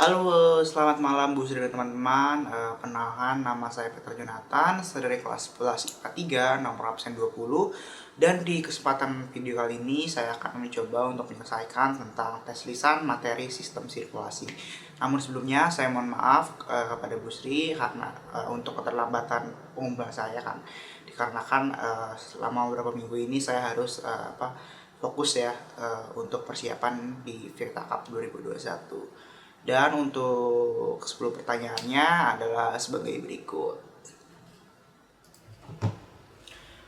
Halo, selamat malam Bu Sri dan teman-teman. Kenalkan, nama saya Peter Jonathan, saya dari kelas 11 IPA 3, nomor absen 20. Dan di kesempatan video kali ini, saya akan mencoba untuk menyelesaikan tentang tes lisan materi sistem sirkulasi. Namun sebelumnya, saya mohon maaf kepada Bu Sri karena untuk keterlambatan pengumpulan saya kan. Dikarenakan selama beberapa minggu ini saya harus fokus ya untuk persiapan di Virta Cup 2021. Dan untuk 10 pertanyaannya adalah sebagai berikut.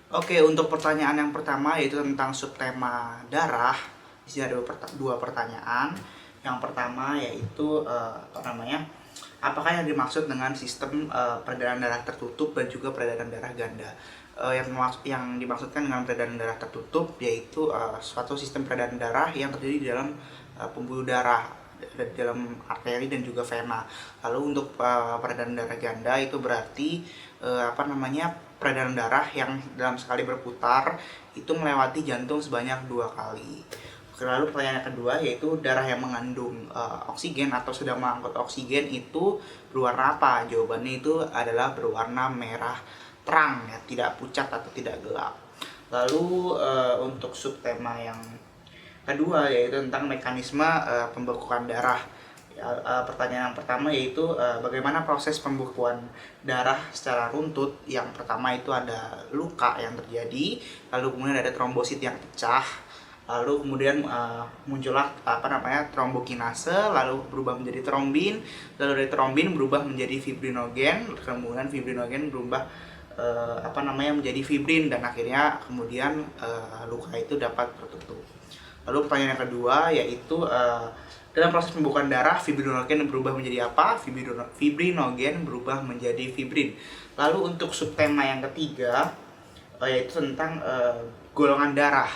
Oke, untuk pertanyaan yang pertama yaitu tentang subtema darah. Di sini ada dua pertanyaan. Yang pertama yaitu apakah yang dimaksud dengan sistem peredaran darah tertutup dan juga peredaran darah ganda? Yang dimaksudkan dengan peredaran darah tertutup yaitu suatu sistem peredaran darah yang terjadi di dalam pembuluh darah, dalam arteri dan juga vena. Lalu untuk peredaran darah ganda itu berarti peredaran darah yang dalam sekali berputar itu melewati jantung sebanyak 2 kali. Lalu pertanyaan yang kedua yaitu darah yang mengandung oksigen atau sedang mengangkut oksigen itu berwarna apa? Jawabannya itu adalah berwarna merah terang ya, tidak pucat atau tidak gelap. Lalu untuk subtema yang kedua yaitu tentang mekanisme pembekuan darah. Pertanyaan yang pertama yaitu bagaimana proses pembekuan darah secara runtut. Yang pertama itu ada luka yang terjadi, lalu kemudian ada trombosit yang pecah, lalu kemudian muncullah trombokinase, lalu berubah menjadi trombin, lalu dari trombin berubah menjadi fibrinogen, kemudian fibrinogen berubah menjadi fibrin, dan akhirnya kemudian luka itu dapat tertutup. Lalu pertanyaan yang kedua yaitu dalam proses pembekuan darah fibrinogen berubah menjadi apa? Fibrinogen berubah menjadi fibrin. Lalu untuk subtema yang ketiga yaitu tentang golongan darah.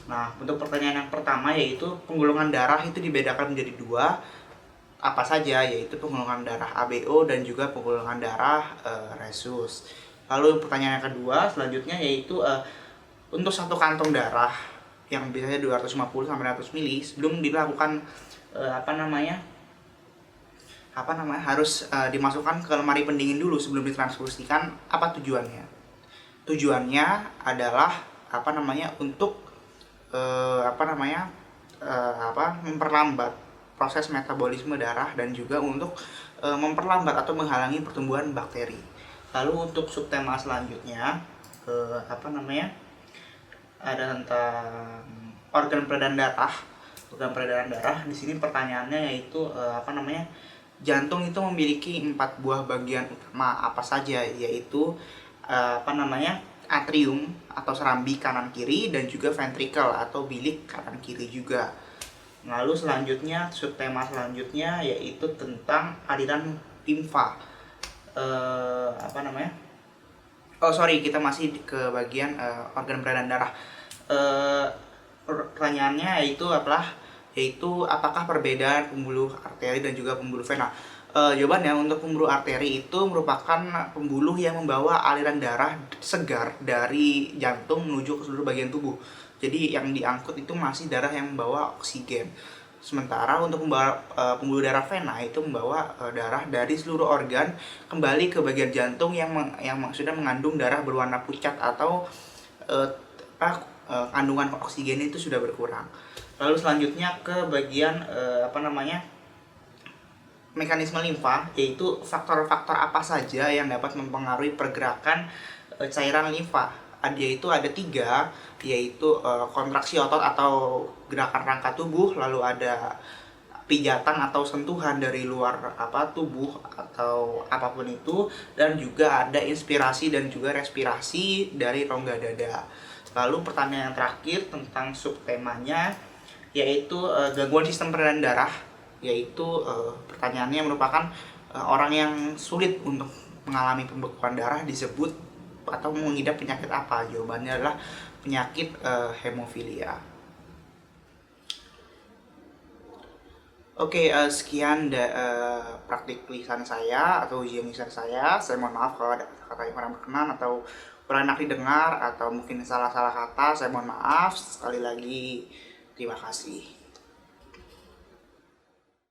Nah, untuk pertanyaan yang pertama yaitu penggolongan darah itu dibedakan menjadi dua, apa saja, yaitu penggolongan darah ABO dan juga penggolongan darah rhesus. Lalu pertanyaan yang kedua selanjutnya yaitu untuk satu kantong darah yang biasanya 250 sampai 100 mili sebelum dilakukan harus dimasukkan ke lemari pendingin dulu sebelum ditransfusikan. Apa tujuannya? Tujuannya adalah untuk memperlambat proses metabolisme darah dan juga untuk memperlambat atau menghalangi pertumbuhan bakteri. Lalu untuk subtema selanjutnya ada tentang organ peredaran darah. Organ peredaran darah di sini pertanyaannya yaitu jantung itu memiliki 4 buah bagian utama apa saja, yaitu atrium atau serambi kanan kiri dan juga ventricle atau bilik kanan kiri juga. Lalu selanjutnya subtema selanjutnya yaitu tentang aliran limfa. Kita masih ke bagian organ peredaran darah. Pertanyaannya yaitu apakah perbedaan pembuluh arteri dan juga pembuluh vena? Jawabannya untuk pembuluh arteri itu merupakan pembuluh yang membawa aliran darah segar dari jantung menuju ke seluruh bagian tubuh. Jadi yang diangkut itu masih darah yang membawa oksigen. Sementara untuk pembuluh darah vena itu membawa darah dari seluruh organ kembali ke bagian jantung yang sudah mengandung darah berwarna pucat atau kandungan oksigen itu sudah berkurang. Lalu selanjutnya ke bagian mekanisme limfa, yaitu faktor-faktor apa saja yang dapat mempengaruhi pergerakan cairan limfa. Yaitu ada 3, yaitu kontraksi otot atau gerakan rangka tubuh, lalu ada pijatan atau sentuhan dari luar tubuh atau apapun itu, dan juga ada inspirasi dan juga respirasi dari rongga dada. Lalu pertanyaan yang terakhir tentang subtemanya yaitu gangguan sistem peredaran darah, yaitu pertanyaannya merupakan orang yang sulit untuk mengalami pembekuan darah disebut atau mengidap penyakit apa? Jawabannya adalah penyakit hemofilia. Oke, sekian praktik lisan saya atau ujian lisan saya. Saya mohon maaf kalau ada kata-kata yang kurang berkenan atau kurang enak didengar atau mungkin salah-salah kata. Saya mohon maaf. Sekali lagi, terima kasih.